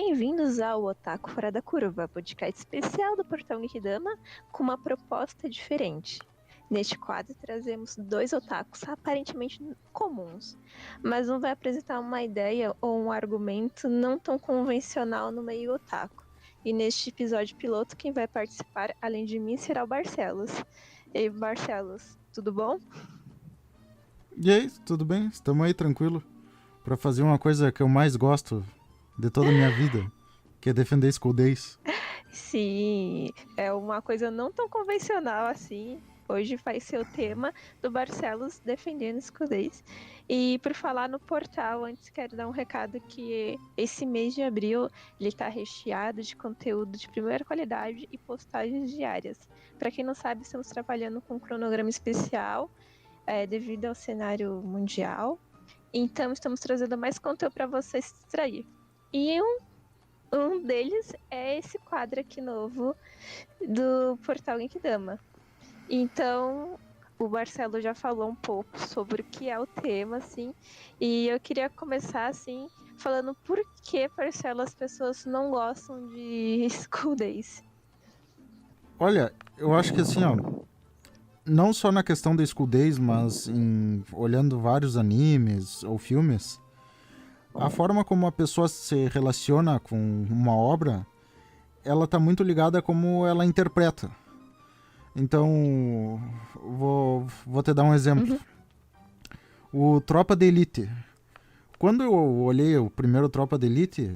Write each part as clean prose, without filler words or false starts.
Bem-vindos ao Otaku Fora da Curva, podcast especial do Portal Geekdama com uma proposta diferente. Neste quadro trazemos dois otakus aparentemente comuns, mas um vai apresentar uma ideia ou um argumento não tão convencional no meio otaku. E neste episódio piloto quem vai participar, além de mim, será o Barcelos. E aí, Barcelos, tudo bom? E aí, tudo bem? Estamos aí tranquilo para fazer uma coisa que eu mais gosto de toda a minha vida, que é defender School Days. Sim, é uma coisa não tão convencional assim. Hoje vai ser o tema do Barcelos defendendo escudez. E por falar no portal, antes quero dar um recado que esse mês de abril ele está recheado de conteúdo de primeira qualidade e postagens diárias. Para quem não sabe, estamos trabalhando com um cronograma especial devido ao cenário mundial. Então estamos trazendo mais conteúdo para você se distrair. E um deles é esse quadro aqui novo do Portal Geekdama. Então, o Marcelo já falou um pouco sobre o que é o tema, assim, e eu queria começar, assim, falando por que, Marcelo, as pessoas não gostam de School Days. Olha, eu acho que assim, ó, não só na questão da School Days, mas olhando vários animes ou filmes, a forma como a pessoa se relaciona com uma obra, ela tá muito ligada a como ela interpreta. Então, vou te dar um exemplo. O Tropa de Elite. Quando eu olhei o primeiro Tropa de Elite,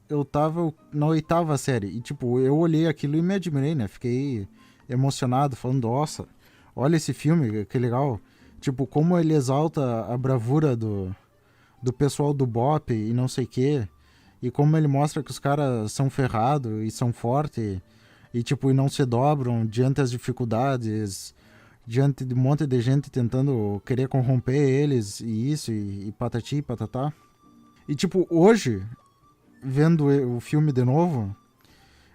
eu tava na 8ª série. E, tipo, eu olhei aquilo e me admirei, né? Fiquei emocionado, falando, nossa, olha esse filme, que legal. Tipo, como ele exalta a bravura do pessoal do BOP e não sei o quê. E como ele mostra que os caras são ferrados e são fortes. E, tipo, e não se dobram diante das dificuldades, diante de um monte de gente tentando querer corromper eles, e isso, e patati e patatá. E, tipo, hoje, vendo o filme de novo,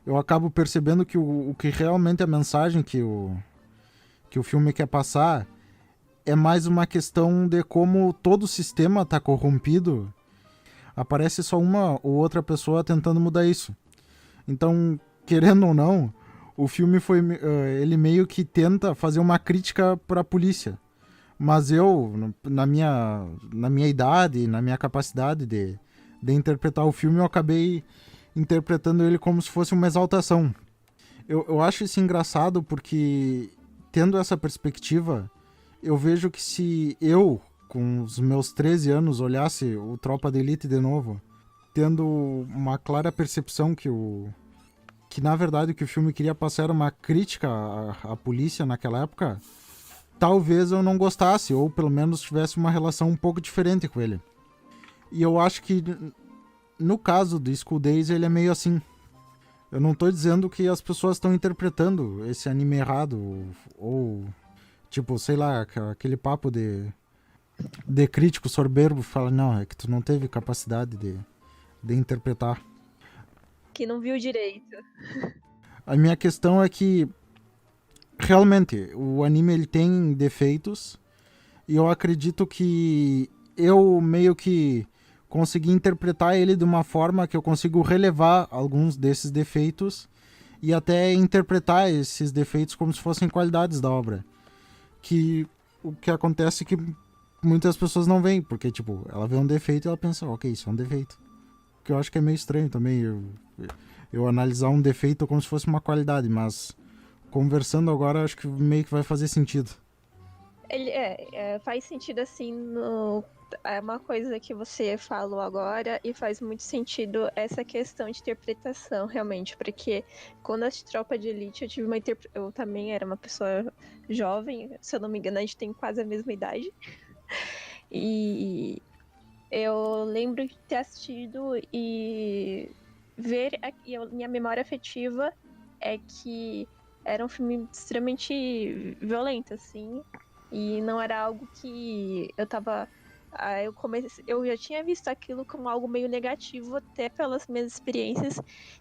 eu acabo percebendo que o que realmente a mensagem que o filme quer passar é mais uma questão de como todo o sistema está corrompido. Aparece só uma ou outra pessoa tentando mudar isso. Então, querendo ou não, o filme ele meio que tenta fazer uma crítica para a polícia. Mas eu, na minha idade, na minha capacidade de interpretar o filme, eu acabei interpretando ele como se fosse uma exaltação. Eu acho isso engraçado porque, tendo essa perspectiva, eu vejo que se eu, com os meus 13 anos, olhasse o Tropa de Elite de novo, tendo uma clara percepção que na verdade o que o filme queria passar era uma crítica à polícia naquela época, talvez eu não gostasse, ou pelo menos tivesse uma relação um pouco diferente com ele. E eu acho que no caso do School Days ele é meio assim. Eu não tô dizendo que as pessoas estão interpretando esse anime errado, ou tipo, sei lá, aquele papo de crítico soberbo fala, não, é que tu não teve capacidade de interpretar. Que não viu direito. A minha questão é que realmente o anime ele tem defeitos e eu acredito que eu meio que consegui interpretar ele de uma forma que eu consigo relevar alguns desses defeitos e até interpretar esses defeitos como se fossem qualidades da obra. Que o que acontece é que muitas pessoas não veem, porque tipo, ela vê um defeito e ela pensa, ok, isso é um defeito. Que eu acho que é meio estranho também eu analisar um defeito como se fosse uma qualidade, mas conversando agora acho que meio que vai fazer sentido. Ele faz sentido assim é uma coisa que você falou agora e faz muito sentido essa questão de interpretação, realmente, porque quando eu assisti Tropa de Elite, eu também era uma pessoa jovem, se eu não me engano, a gente tem quase a mesma idade. E eu lembro de ter assistido e ver, minha memória afetiva é que era um filme extremamente violento, assim, e não era algo que eu tava. Eu já tinha visto aquilo como algo meio negativo, até pelas minhas experiências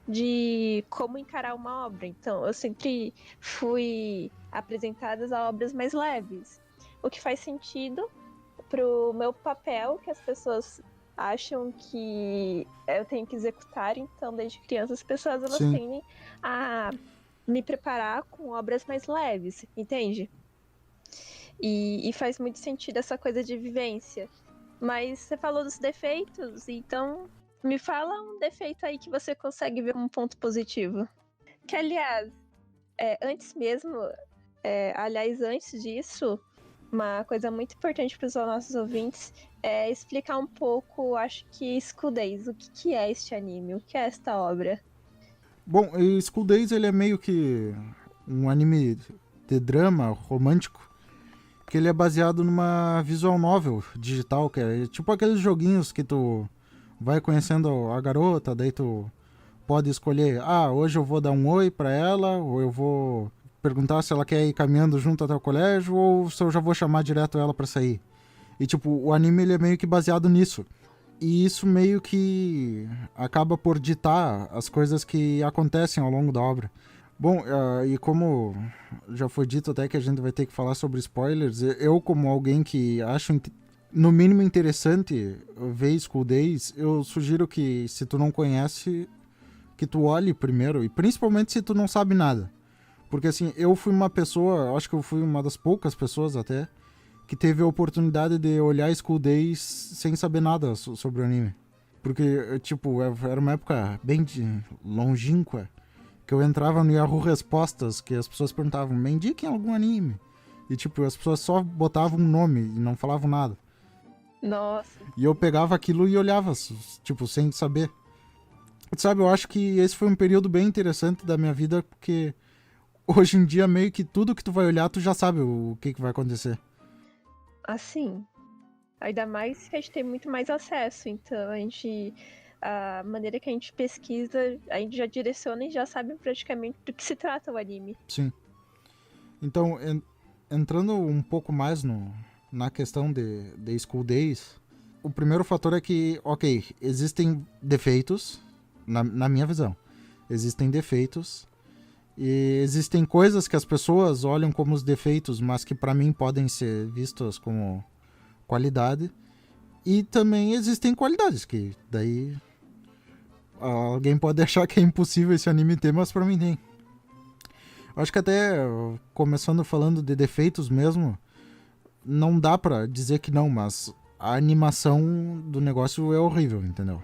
de como encarar uma obra. Então, eu sempre fui apresentada a obras mais leves, o que faz sentido pro meu papel, que as pessoas acham que eu tenho que executar, então desde criança as pessoas elas Sim. tendem a me preparar com obras mais leves, entende? E faz muito sentido essa coisa de vivência. Mas você falou dos defeitos, então me fala um defeito aí que você consegue ver como um ponto positivo. Que, aliás, antes mesmo, antes disso, uma coisa muito importante para os nossos ouvintes é explicar um pouco, acho que School Days, o que é este anime, o que é esta obra. Bom, e School Days ele é meio que um anime de drama romântico, que ele é baseado numa visual novel digital, que é tipo aqueles joguinhos que tu vai conhecendo a garota, daí tu pode escolher, hoje eu vou dar um oi pra ela, ou eu vou perguntar se ela quer ir caminhando junto até o colégio, ou se eu já vou chamar direto ela pra sair. E tipo, o anime ele é meio que baseado nisso. E isso meio que acaba por ditar as coisas que acontecem ao longo da obra. Bom, e como já foi dito até que a gente vai ter que falar sobre spoilers, eu como alguém que acho no mínimo interessante ver School Days, eu sugiro que se tu não conhece, que tu olhe primeiro, e principalmente se tu não sabe nada. Porque assim, eu fui uma pessoa, acho que eu fui uma das poucas pessoas até, que teve a oportunidade de olhar School Days sem saber nada sobre o anime. Porque, tipo, era uma época bem longínqua, que eu entrava no Yahoo Respostas, que as pessoas perguntavam, me indiquem algum anime. E, tipo, as pessoas só botavam um nome e não falavam nada. Nossa. E eu pegava aquilo e olhava, tipo, sem saber. Sabe, eu acho que esse foi um período bem interessante da minha vida, porque hoje em dia, meio que tudo que tu vai olhar, tu já sabe o que vai acontecer. Assim, ainda mais que a gente tem muito mais acesso, então a maneira que a gente pesquisa, a gente já direciona e já sabe praticamente do que se trata o anime. Sim. Então, entrando um pouco mais na questão de School Days, o primeiro fator é que, ok, existem defeitos, na minha visão, existem defeitos, e existem coisas que as pessoas olham como os defeitos, mas que para mim podem ser vistas como qualidade, e também existem qualidades, que daí alguém pode achar que é impossível esse anime ter, mas pra mim tem. Acho que até, começando falando de defeitos mesmo, não dá pra dizer que não, mas a animação do negócio é horrível, entendeu?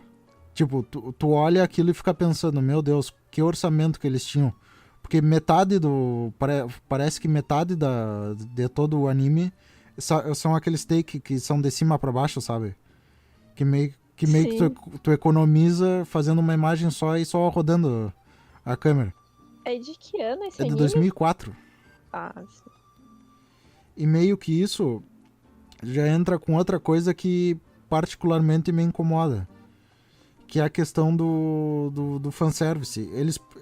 Tipo, tu olha aquilo e fica pensando, meu Deus, que orçamento que eles tinham. Porque metade do... Parece que metade de todo o anime são aqueles take que são de cima pra baixo, sabe? Que meio que tu economiza fazendo uma imagem só e só rodando a câmera. É de que ano esse É de anime? 2004. Sim. E meio que isso já entra com outra coisa que particularmente me incomoda, que é a questão do fanservice.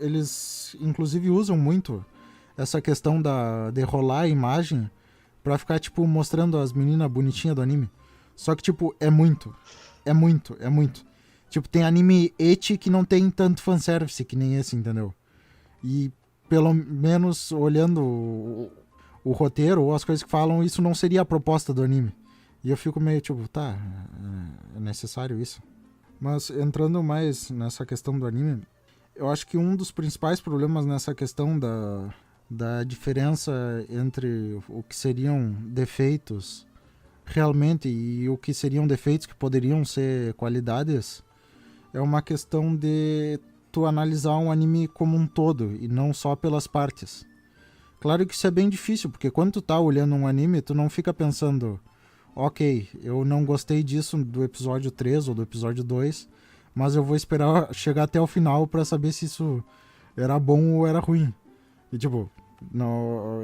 Eles inclusive usam muito essa questão de rolar a imagem pra ficar, tipo, mostrando as meninas bonitinhas do anime. Só que, tipo, é muito. Tipo, tem anime ecchi que não tem tanto fanservice que nem esse, entendeu? E pelo menos olhando o roteiro ou as coisas que falam, isso não seria a proposta do anime. E eu fico meio tipo, tá, é necessário isso? Mas entrando mais nessa questão do anime, eu acho que um dos principais problemas nessa questão da diferença entre o que seriam defeitos realmente e o que seriam defeitos que poderiam ser qualidades é uma questão de tu analisar um anime como um todo e não só pelas partes. Claro que isso é bem difícil, porque quando tu tá olhando um anime, tu não fica pensando, ok, eu não gostei disso do episódio 3 ou do episódio 2, mas eu vou esperar chegar até o final pra saber se isso era bom ou era ruim. E tipo,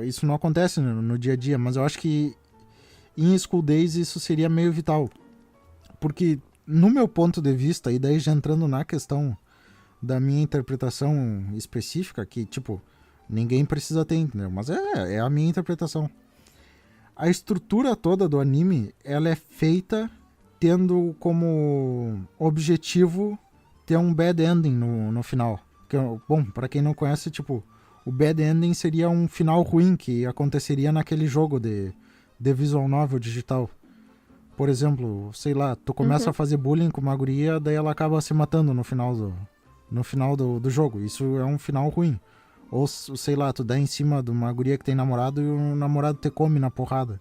isso não acontece no dia a dia, mas eu acho que em School Days isso seria meio vital. Porque, no meu ponto de vista, e daí já entrando na questão da minha interpretação específica, que, tipo, ninguém precisa ter, entendeu? Mas é a minha interpretação. A estrutura toda do anime, ela é feita tendo como objetivo ter um bad ending no final. Que, bom, pra quem não conhece, tipo, o bad ending seria um final ruim que aconteceria naquele jogo de visual novel digital. Por exemplo, sei lá, tu começa a fazer bullying com uma guria, daí ela acaba se matando no final do jogo. Isso é um final ruim. Ou, sei lá, tu dá em cima de uma guria que tem namorado e o namorado te come na porrada.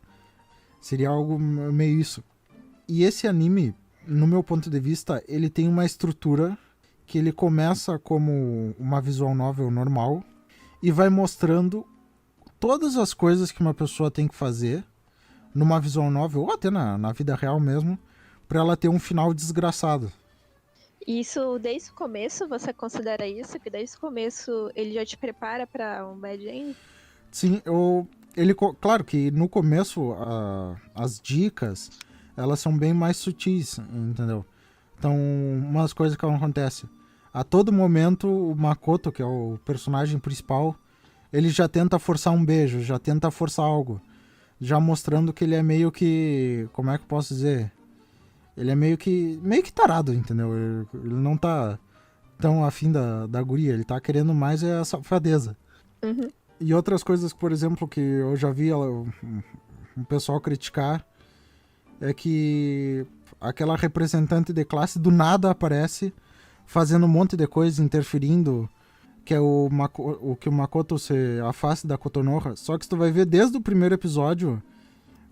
Seria algo meio isso. E esse anime, no meu ponto de vista, ele tem uma estrutura que ele começa como uma visual novel normal e vai mostrando todas as coisas que uma pessoa tem que fazer numa visual novel, ou até na vida real mesmo, pra ela ter um final desgraçado. Isso, desde o começo, você considera isso? Que desde o começo ele já te prepara pra um bad end? Sim, claro que no começo as dicas, elas são bem mais sutis, entendeu? Então, umas coisas que acontecem. A todo momento, o Makoto, que é o personagem principal, ele já tenta forçar um beijo, já tenta forçar algo. Já mostrando que ele é meio que... Como é que eu posso dizer? Ele é meio que tarado, entendeu? Ele não tá tão afim da guria, ele tá querendo mais a safadeza. Uhum. E outras coisas, por exemplo, que eu já vi um pessoal criticar, é que aquela representante de classe do nada aparece fazendo um monte de coisa, interferindo, que é o que o Makoto se afaste da Kotonoha. Só que tu vai ver desde o primeiro episódio,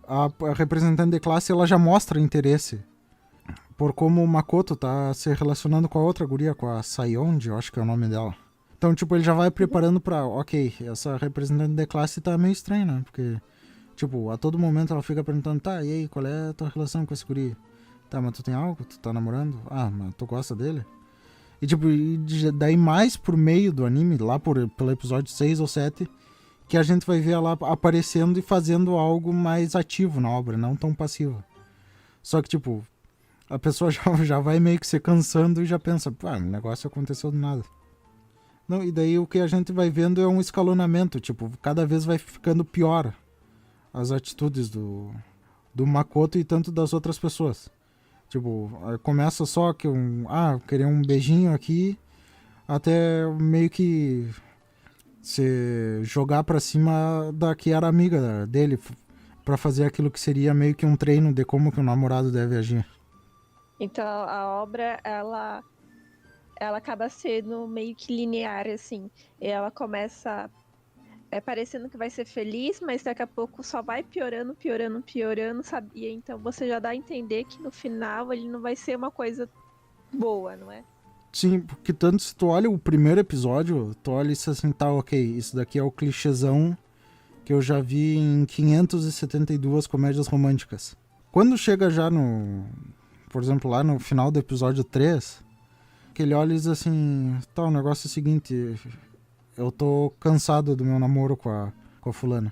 a representante de classe ela já mostra interesse por como o Makoto tá se relacionando com a outra guria, com a Sayonji, eu acho que é o nome dela. Então, tipo, ele já vai preparando pra, ok, essa representante de classe tá meio estranha, né? Porque, tipo, a todo momento ela fica perguntando, tá, e aí, qual é a tua relação com esse guri? Tá, mas tu tem algo? Tu tá namorando? Ah, mas tu gosta dele? E, tipo, daí mais por meio do anime, lá pelo episódio 6 ou 7, que a gente vai ver ela aparecendo e fazendo algo mais ativo na obra, não tão passivo. Só que, tipo, a pessoa já vai meio que se cansando e já pensa, pá, o negócio aconteceu do nada. Não, e daí o que a gente vai vendo é um escalonamento, tipo, cada vez vai ficando pior as atitudes do Makoto e tanto das outras pessoas. Tipo, começa só que querer um beijinho aqui, até meio que se jogar pra cima da que era amiga dele, pra fazer aquilo que seria meio que um treino de como que um namorado deve agir. Então a obra, ela acaba sendo meio que linear, assim. E ela começa parecendo que vai ser feliz, mas daqui a pouco só vai piorando, piorando, piorando, sabia? Então você já dá a entender que no final ele não vai ser uma coisa boa, não é? Sim, porque tanto se tu olha o primeiro episódio, tu olha isso assim, tá, ok, isso daqui é o clichêzão que eu já vi em 572 comédias românticas. Quando chega já por exemplo, lá no final do episódio 3, que ele olha e diz assim, tá, o negócio é o seguinte, eu tô cansado do meu namoro com a fulana.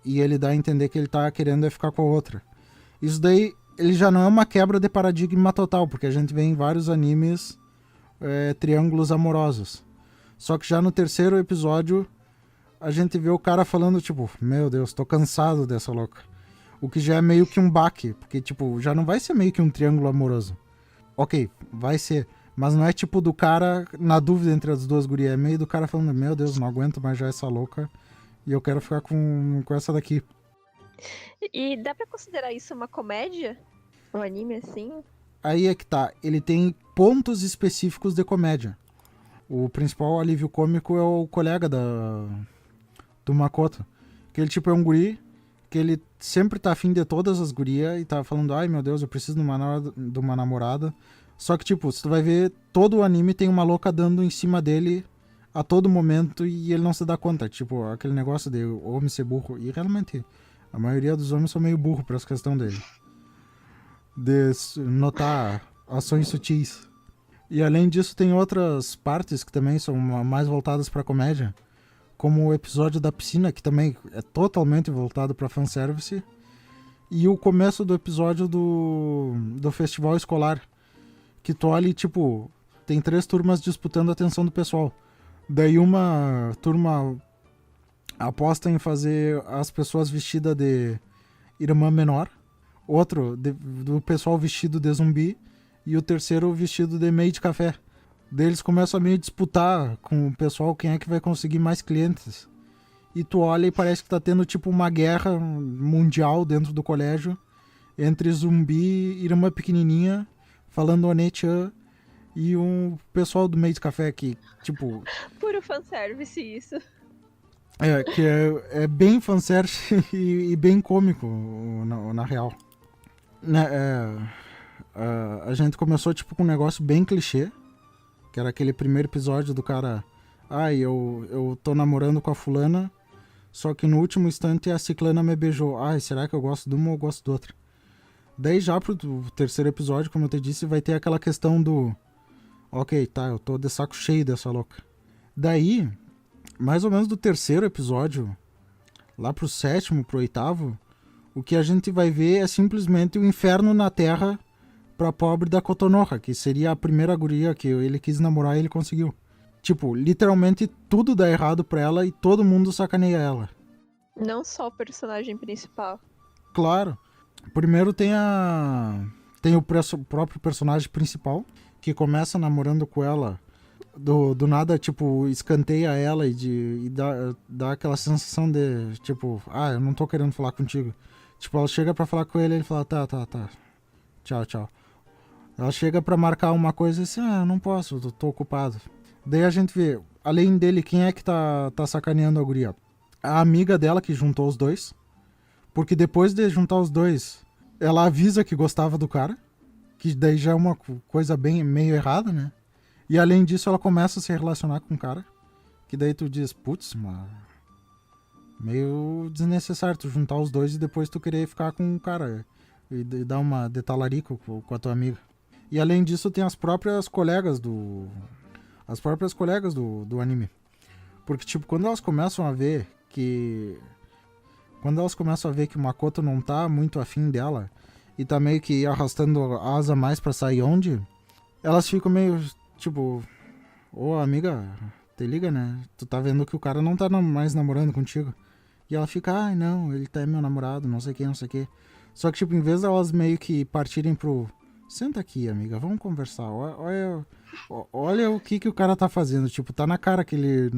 E ele dá a entender que ele tá querendo ficar com a outra. Isso daí, ele já não é uma quebra de paradigma total, porque a gente vê em vários animes triângulos amorosos. Só que já no terceiro episódio, a gente vê o cara falando, tipo, meu Deus, tô cansado dessa louca. O que já é meio que um baque, porque, tipo, já não vai ser meio que um triângulo amoroso. Ok, vai ser, mas não é tipo do cara na dúvida entre as duas gurias, é meio do cara falando, meu Deus, não aguento mais já essa louca e eu quero ficar com essa daqui. E dá pra considerar isso uma comédia? Um anime assim? Aí é que tá, ele tem pontos específicos de comédia. O principal alívio cômico é o colega do Makoto, que ele tipo é um guri que ele sempre tá afim de todas as gurias e tá falando, ai meu Deus, eu preciso de uma namorada. Só que tipo, se tu vai ver, todo o anime tem uma louca dando em cima dele a todo momento e ele não se dá conta. Tipo, aquele negócio de homem ser burro. E realmente, a maioria dos homens são meio burro pra essa questão dele. De notar ações sutis. E além disso, tem outras partes que também são mais voltadas pra comédia. Como o episódio da piscina, que também é totalmente voltado pra fanservice. E o começo do episódio do festival escolar. Que tu olha e, tipo, tem 3 turmas disputando a atenção do pessoal. Daí uma turma aposta em fazer as pessoas vestidas de irmã menor. Outro do pessoal vestido de zumbi. E o terceiro vestido de meio de café. Daí eles começam a meio disputar com o pessoal quem é que vai conseguir mais clientes. E tu olha e parece que tá tendo tipo uma guerra mundial dentro do colégio. entre zumbi e irmã pequenininha falando One-chan e um pessoal do meio de café que, tipo, Puro fanservice isso. é bem fanservice e bem cômico, na real. Né, a gente começou, tipo, com um negócio bem clichê, que era aquele primeiro episódio do cara, eu tô namorando com a fulana, só que no último instante a ciclana me beijou. Será que eu gosto de uma ou eu gosto do outra? Daí já pro terceiro episódio, como eu te disse, vai ter aquela questão do... Ok, tá, eu tô de saco cheio dessa louca. Daí, mais ou menos do terceiro episódio, lá pro sétimo, pro oitavo, o que a gente vai ver é simplesmente o inferno na Terra pra pobre da Kotonoha, que seria a primeira guria que ele quis namorar e ele conseguiu. Tipo, literalmente tudo dá errado pra ela e todo mundo sacaneia ela. Não só o personagem principal. Claro. Primeiro tem o próprio personagem principal, que começa namorando com ela. Do nada, tipo, escanteia ela e dá aquela sensação de, tipo, eu não tô querendo falar contigo. Tipo, ela chega pra falar com ele e ele fala, tá. Tchau, tchau. Ela chega pra marcar uma coisa e assim, não posso, tô ocupado. Daí a gente vê, além dele, quem é que tá sacaneando a guria? A amiga dela que juntou os dois. Porque depois de juntar os dois, ela avisa que gostava do cara. Que daí já é uma coisa bem meio errada, né? E além disso, ela começa a se relacionar com o cara. Que daí tu diz, putz, mas... meio desnecessário tu juntar os dois e depois tu querer ficar com o cara. E dar uma detalarica com a tua amiga. E além disso, tem as próprias colegas do anime. Porque, tipo, quando elas começam a ver que o Makoto não tá muito afim dela e tá meio que arrastando a asa mais pra sair onde, elas ficam meio, tipo, amiga, te liga, né? Tu tá vendo que o cara não tá mais namorando contigo. E ela fica, não, ele tá meu namorado, não sei o que. Só que, tipo, em vez delas meio que partirem pro... Senta aqui, amiga, vamos conversar. Olha o que o cara tá fazendo. Tipo, tá na cara que ele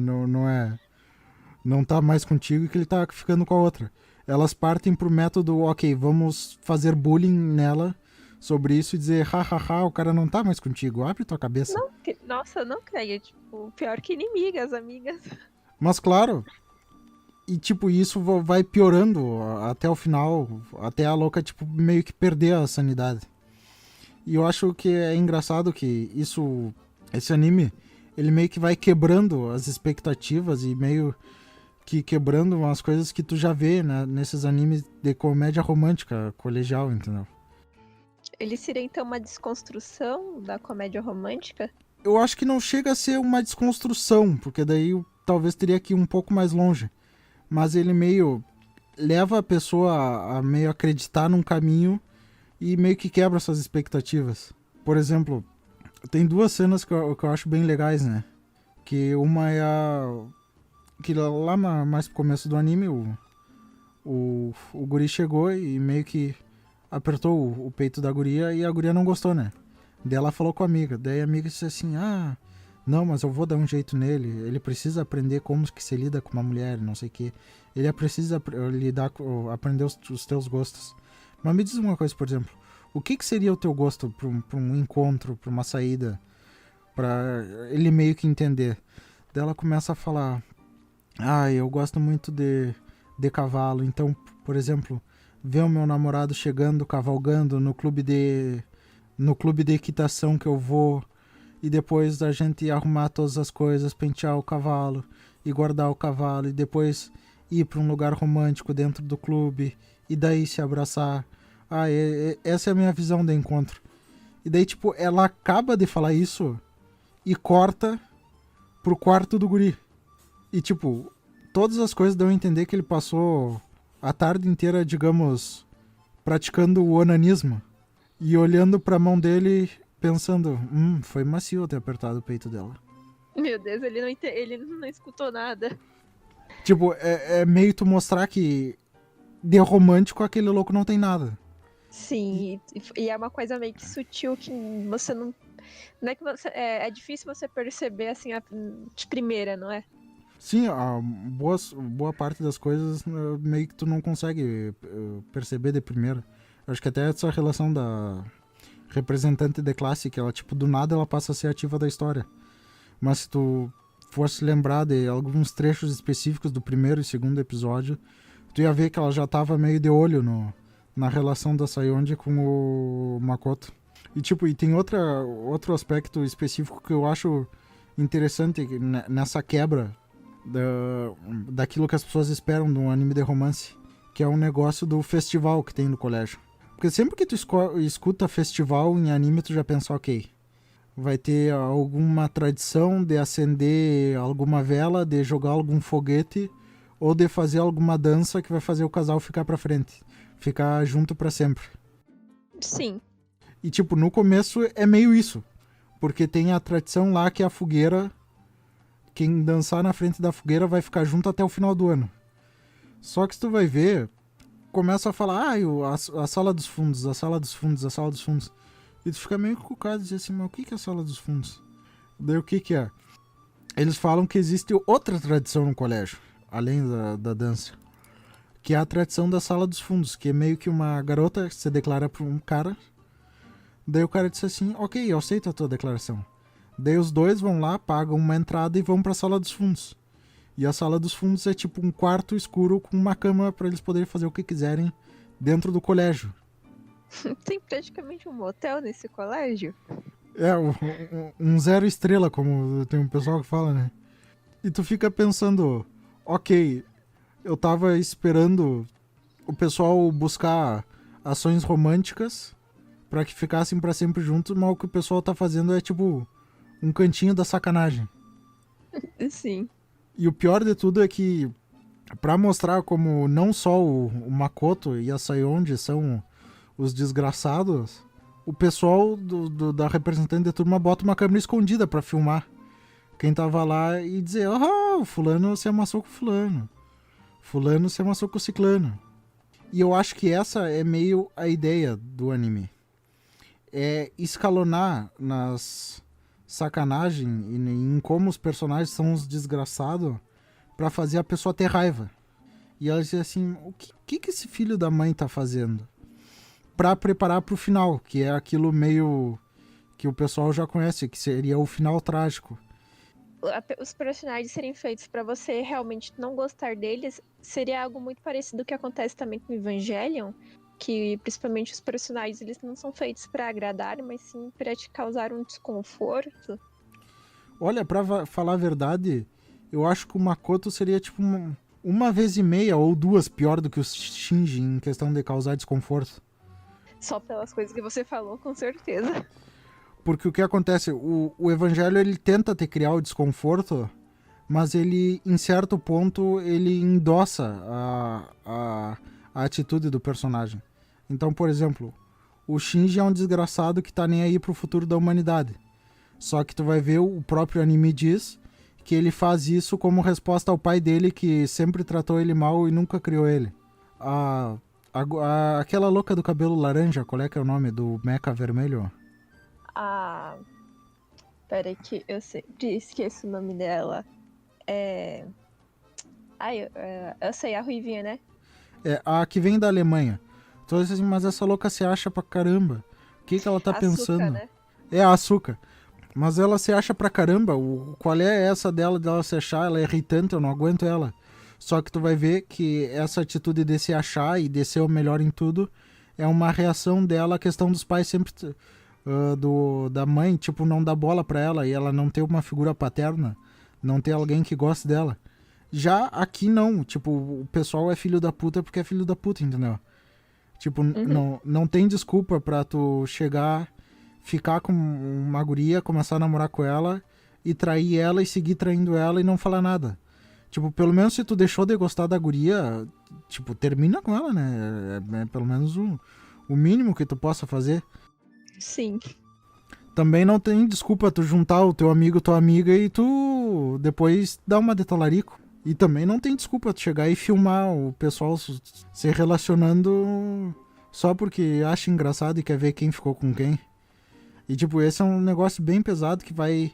não tá mais contigo e que ele tá ficando com a outra. Elas partem pro método, ok, vamos fazer bullying nela sobre isso e dizer, hahaha, o cara não tá mais contigo, abre tua cabeça. Não, nossa, não creio, tipo, pior que inimigas, amigas. Mas claro, e tipo, isso vai piorando até o final, até a louca, tipo, meio que perder a sanidade. E eu acho que é engraçado que esse anime, ele meio que vai quebrando as expectativas e meio que quebrando umas coisas que tu já vê, né, nesses animes de comédia romântica colegial, entendeu? Ele seria então uma desconstrução da comédia romântica? Eu acho que não chega a ser uma desconstrução, porque daí talvez teria que ir um pouco mais longe. Mas ele meio leva a pessoa a meio acreditar num caminho e meio que quebra suas expectativas. Por exemplo, tem duas cenas que eu acho bem legais, né? Que uma é que lá mais pro começo do anime, o guri chegou e meio que apertou o peito da guria e a guria não gostou, né? Daí ela falou com a amiga. Daí a amiga disse assim, não, mas eu vou dar um jeito nele. Ele precisa aprender como que se lida com uma mulher, não sei o que. Ele precisa aprender os teus gostos. Mas me diz uma coisa, por exemplo. O que seria o teu gosto pra um encontro, pra uma saída? Pra ele meio que entender. Daí ela começa a falar... eu gosto muito de cavalo. Então, por exemplo, ver o meu namorado chegando, cavalgando no clube de equitação que eu vou... E depois a gente arrumar todas as coisas, pentear o cavalo e guardar o cavalo. E depois ir para um lugar romântico dentro do clube e daí se abraçar. Essa é a minha visão de encontro. E daí, tipo, ela acaba de falar isso e corta pro quarto do guri. E, tipo, todas as coisas dão a entender que ele passou a tarde inteira, digamos, praticando o onanismo. E olhando pra mão dele, pensando, foi macio ter apertado o peito dela. Meu Deus, ele não escutou nada. Tipo, é meio tu mostrar que de romântico aquele louco não tem nada. Sim, e é uma coisa meio que sutil que você não... Não é que você... É difícil você perceber, assim, de primeira, não é? Sim, boa parte das coisas meio que tu não consegue perceber de primeira. Acho que até essa relação da representante de classe, que ela, tipo, do nada ela passa a ser ativa da história. Mas se tu fosse lembrar de alguns trechos específicos do primeiro e segundo episódio, tu ia ver que ela já tava meio de olho na relação da Sayonji com o Makoto. E tipo, e tem outro aspecto específico que eu acho interessante nessa quebra daquilo que as pessoas esperam de um anime de romance, que é um negócio do festival que tem no colégio. Porque sempre que tu escuta festival em anime, tu já pensa, ok, vai ter alguma tradição de acender alguma vela, de jogar algum foguete, ou de fazer alguma dança que vai fazer o casal ficar pra frente, ficar junto pra sempre. Sim. E tipo, no começo é meio isso, porque tem a tradição lá que é a fogueira, quem dançar na frente da fogueira vai ficar junto até o final do ano. Só que se tu vai ver, começa a falar, a sala dos fundos, a sala dos fundos, a sala dos fundos. E tu fica meio cucado e diz assim, mas o que é a sala dos fundos? Daí o que é? Eles falam que existe outra tradição no colégio, além da dança, que é a tradição da sala dos fundos, que é meio que uma garota se declara pra um cara. Daí o cara disse assim, ok, eu aceito a tua declaração. Daí os dois vão lá, pagam uma entrada e vão pra sala dos fundos. E a sala dos fundos é tipo um quarto escuro com uma cama pra eles poderem fazer o que quiserem dentro do colégio. Tem praticamente um motel nesse colégio. É, um 0 estrela, como tem um pessoal que fala, né? E tu fica pensando, ok, eu tava esperando o pessoal buscar ações românticas pra que ficassem pra sempre juntos, mas o que o pessoal tá fazendo é tipo um cantinho da sacanagem. Sim. E o pior de tudo é que, pra mostrar como não só o Makoto e a Sayonji são os desgraçados, o pessoal da representante da turma bota uma câmera escondida pra filmar quem tava lá e dizer, o fulano se amassou com fulano, fulano se amassou com o ciclano. E eu acho que essa é meio a ideia do anime. É escalonar nas sacanagem e em como os personagens são os desgraçados pra fazer a pessoa ter raiva. E ela diz assim, o que esse filho da mãe tá fazendo? Pra preparar pro final, que é aquilo meio que o pessoal já conhece, que seria o final trágico. Os personagens serem feitos pra você realmente não gostar deles seria algo muito parecido com o que acontece também com Evangelion, que principalmente os personagens eles não são feitos pra agradar, mas sim pra te causar um desconforto. Olha, pra falar a verdade, eu acho que o Makoto seria tipo uma vez e meia ou duas pior do que o Shinji em questão de causar desconforto. Só pelas coisas que você falou, com certeza. Porque o que acontece? O Evangelho ele tenta te criar o desconforto, mas ele, em certo ponto, ele endossa a atitude do personagem. Então, por exemplo, o Shinji é um desgraçado que tá nem aí pro futuro da humanidade. Só que tu vai ver, o próprio anime diz que ele faz isso como resposta ao pai dele, que sempre tratou ele mal e nunca criou ele. Aquela louca do cabelo laranja, qual é que é o nome? Do mecha vermelho? Peraí que eu sempre esqueço o nome dela. Eu sei, a Ruivinha, né? É, a que vem da Alemanha. Então, assim, mas essa louca se acha pra caramba. O que ela tá pensando? Né? É a Asuka. Mas ela se acha pra caramba. Qual é essa dela se achar? Ela é irritante, eu não aguento ela. Só que tu vai ver que essa atitude de se achar e de ser o melhor em tudo é uma reação dela à questão dos pais sempre... da mãe, tipo, não dar bola pra ela e ela não ter uma figura paterna, não ter alguém que goste dela. Já aqui não, tipo, o pessoal é filho da puta porque é filho da puta, entendeu? Tipo, não tem desculpa pra tu chegar, ficar com uma guria, começar a namorar com ela e trair ela e seguir traindo ela e não falar nada. Tipo, pelo menos se tu deixou de gostar da guria, tipo, termina com ela, né? É pelo menos o mínimo que tu possa fazer. Sim. Também não tem desculpa tu juntar o teu amigo, tua amiga e tu depois dar uma de talarico. E também não tem desculpa tu chegar e filmar o pessoal se relacionando só porque acha engraçado e quer ver quem ficou com quem. E tipo, esse é um negócio bem pesado que vai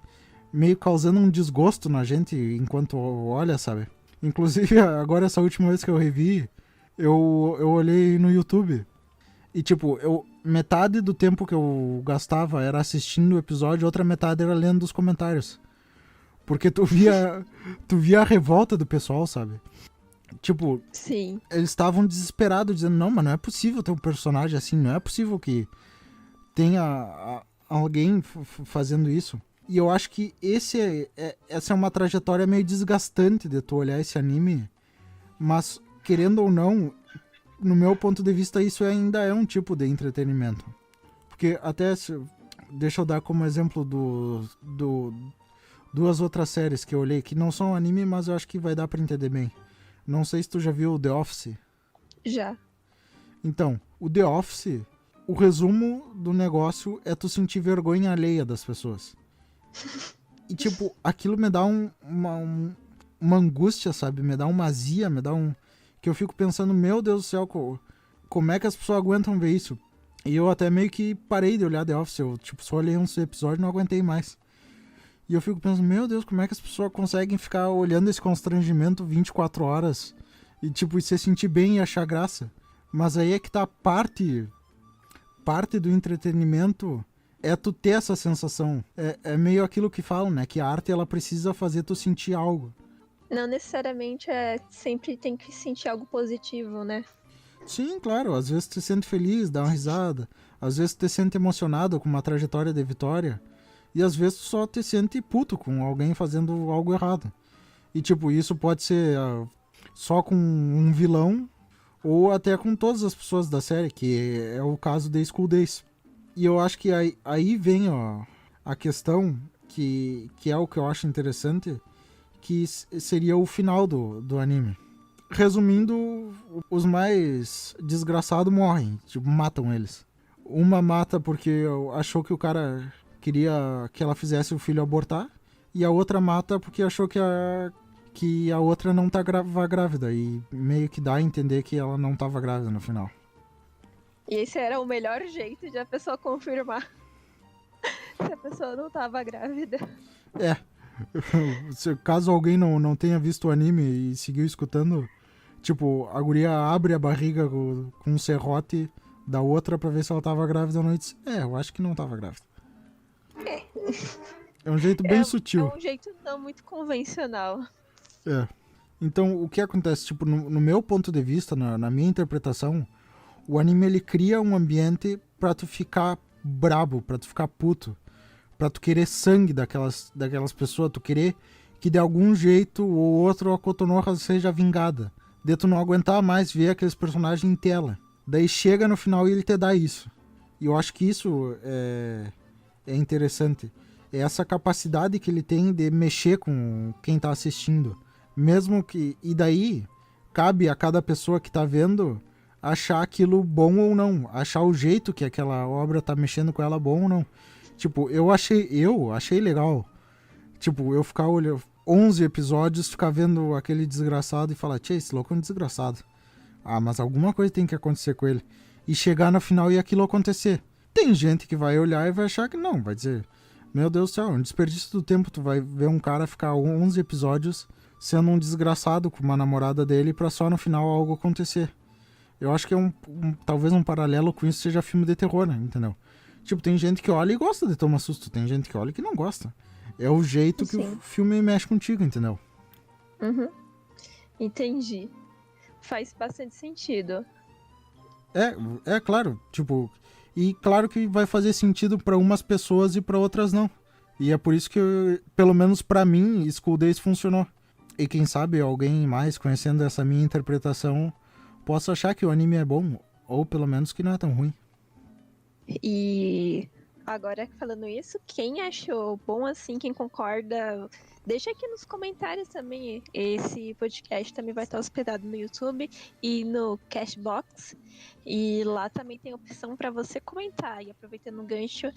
meio causando um desgosto na gente enquanto olha, sabe? Inclusive, agora essa última vez que eu revi, eu olhei no YouTube. E, tipo, metade do tempo que eu gastava era assistindo o episódio, outra metade era lendo os comentários. Porque tu via a revolta do pessoal, sabe? Tipo, Sim. eles estavam desesperados, dizendo, não, mas não é possível ter um personagem assim, não é possível que tenha alguém fazendo isso. E eu acho que essa é uma trajetória meio desgastante de tu olhar esse anime, mas, querendo ou não, no meu ponto de vista, isso ainda é um tipo de entretenimento. Porque até, deixa eu dar como exemplo duas outras séries que eu olhei, que não são anime, mas eu acho que vai dar pra entender bem. Não sei se tu já viu The Office. Já. Então, o The Office, o resumo do negócio é tu sentir vergonha alheia das pessoas. E, tipo, aquilo me dá uma angústia, sabe? Me dá uma azia, me dá um... Que eu fico pensando, meu Deus do céu, como é que as pessoas aguentam ver isso? E eu até meio que parei de olhar The Office. Eu, tipo, só olhei uns episódios e não aguentei mais. E eu fico pensando, meu Deus, como é que as pessoas conseguem ficar olhando esse constrangimento 24 horas e, tipo, se sentir bem e achar graça? Mas aí é que tá parte do entretenimento é tu ter essa sensação. É meio aquilo que falam, né? Que a arte, ela precisa fazer tu sentir algo. Não necessariamente sempre tem que sentir algo positivo, né? Sim, claro. Às vezes tu te sente feliz, dá uma risada. Às vezes tu te sente emocionado com uma trajetória de vitória. E às vezes tu só te sente puto com alguém fazendo algo errado. E, tipo, isso pode ser só com um vilão ou até com todas as pessoas da série, que é o caso de School Days. E eu acho que aí vem a questão, que é o que eu acho interessante, que seria o final do anime. Resumindo, os mais desgraçados morrem, tipo, matam eles. Uma mata porque achou que o cara queria que ela fizesse o filho abortar, e a outra mata porque achou que a outra não tava grávida, e meio que dá a entender que ela não tava grávida no final. E esse era o melhor jeito de a pessoa confirmar se a pessoa não tava grávida. É. Caso alguém não tenha visto o anime e seguiu escutando, tipo, a guria abre a barriga com um serrote da outra pra ver se ela tava grávida ou não, e diz, eu acho que não tava grávida. É um jeito bem sutil. É um jeito não muito convencional. É. Então, o que acontece? Tipo, no meu ponto de vista, na minha interpretação, o anime, ele cria um ambiente pra tu ficar brabo, pra tu ficar puto, pra tu querer sangue daquelas pessoas, tu querer que de algum jeito ou outro a Kotonoha seja vingada. De tu não aguentar mais ver aqueles personagens em tela. Daí chega no final e ele te dá isso. E eu acho que isso é interessante. É essa capacidade que ele tem de mexer com quem tá assistindo. Mesmo que... E daí, cabe a cada pessoa que tá vendo achar aquilo bom ou não. Achar o jeito que aquela obra tá mexendo com ela bom ou não. Tipo, eu achei legal. Tipo, eu ficar olhando 11 episódios, ficar vendo aquele desgraçado e falar, tchê, esse louco é um desgraçado. Ah, mas alguma coisa tem que acontecer com ele. E chegar no final e aquilo acontecer. Tem gente que vai olhar e vai achar que não, vai dizer, meu Deus do céu, é um desperdício do tempo. Tu vai ver um cara ficar 11 episódios sendo um desgraçado com uma namorada dele pra só no final algo acontecer. Eu acho que talvez um paralelo com isso seja filme de terror, né? Entendeu? Tipo, tem gente que olha e gosta de tomar susto, tem gente que olha e que não gosta. É o jeito que o filme mexe contigo, entendeu? Uhum. Entendi. Faz bastante sentido. É claro, tipo... E claro que vai fazer sentido pra umas pessoas e pra outras não. E é por isso que, pelo menos pra mim, School Days funcionou. E quem sabe alguém mais, conhecendo essa minha interpretação, possa achar que o anime é bom, ou pelo menos que não é tão ruim. E agora falando isso, quem achou bom assim, quem concorda, deixa aqui nos comentários também. Esse podcast também vai estar hospedado no YouTube e no Cashbox. E lá também tem opção para você comentar. E aproveitando o gancho,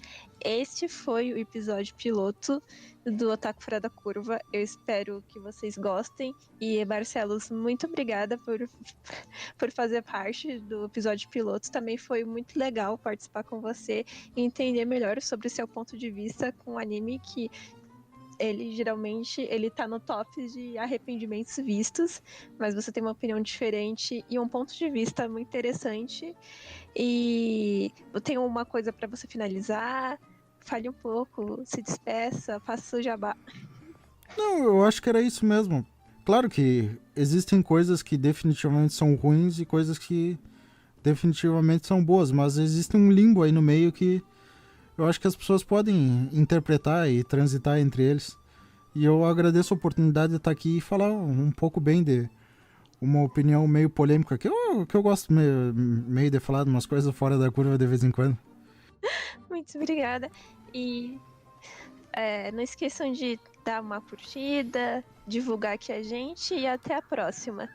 este foi o episódio piloto do Otaku Fora da Curva. Eu espero que vocês gostem. E Barcelos, muito obrigada por fazer parte do episódio piloto. Também foi muito legal participar com você e entender melhor sobre o seu ponto de vista com um anime que ele geralmente ele tá no top de arrependimentos vistos, mas você tem uma opinião diferente e um ponto de vista muito interessante. E eu tenho uma coisa para você finalizar. Fale um pouco, se despeça, faça o jabá. Não, eu acho que era isso mesmo. Claro que existem coisas que definitivamente são ruins e coisas que definitivamente são boas, mas existe um limbo aí no meio que eu acho que as pessoas podem interpretar e transitar entre eles. E eu agradeço a oportunidade de estar aqui e falar um pouco bem de uma opinião meio polêmica, que eu gosto meio de falar de umas coisas fora da curva de vez em quando. Muito obrigada. E não esqueçam de dar uma curtida, divulgar aqui a gente e até a próxima.